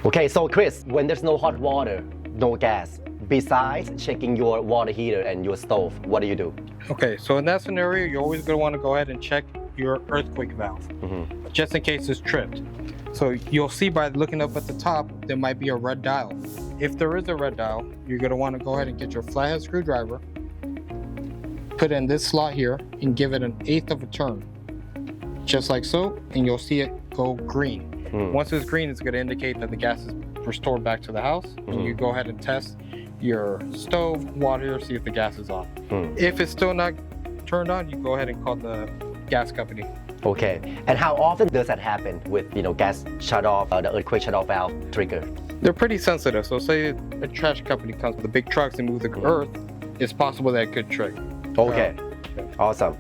Okay, so Chris, when there's no hot water, no gas, besides checking your water heater and your stove, what do you do? Okay, so in that scenario, you're always going to want to go ahead and check your earthquake valve, just in case it's tripped. So you'll see by looking up at the top, there might be a red dial. If there is a red dial, you're going to want to go ahead and get your flathead screwdriver, put it in this slot here, and give it 1/8 of a turn. Just like so, and you'll see it go green. Once it's green, it's going to indicate that the gas is restored back to the house, and you go ahead and test your stove, water, see if the gas is on. If it's still not turned on, you go ahead and call the gas company. Okay, and how often does that happen with, gas shut off, the earthquake shut off valve trigger? They're pretty sensitive, so say a trash company comes with the big trucks and move the earth, it's possible that it could trigger. Okay, awesome.